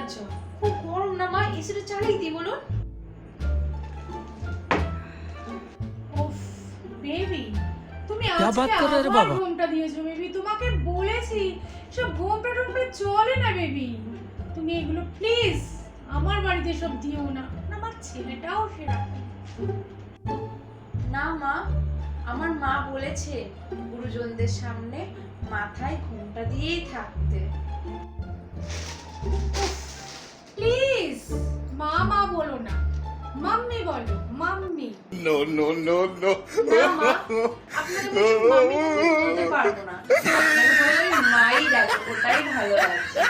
আচ্ছা, খুব গরম না মা, এসিটা চালিয়ে দিই বলুন। উফ বেবি, তুমি क्या बात আজকে कर रहे रे আবার बाबा? ঘুমটা দিয়েছো বেবি। তোমাকে বলেছি সব ঘুমটা টুমটা চলে না বেবি। তুমি এগুলো প্লিজ আমার বাড়িতে সব দিও না। আমার ছেলেটাও সেরকম। না মা, আমার মা বলেছে গুরুজনদের সামনে মাথায় ঘোমটা দিয়েই থাকতে। প্লিজ মা মা বলো না, মাম্মি বলো, mummy. No, no, no, no. না মা, আপনাকে বলছি মামি তো বলতে পারবো না, আপনাকে বলে আমি মাই ডাকবো, ওটাই ভালো আছে।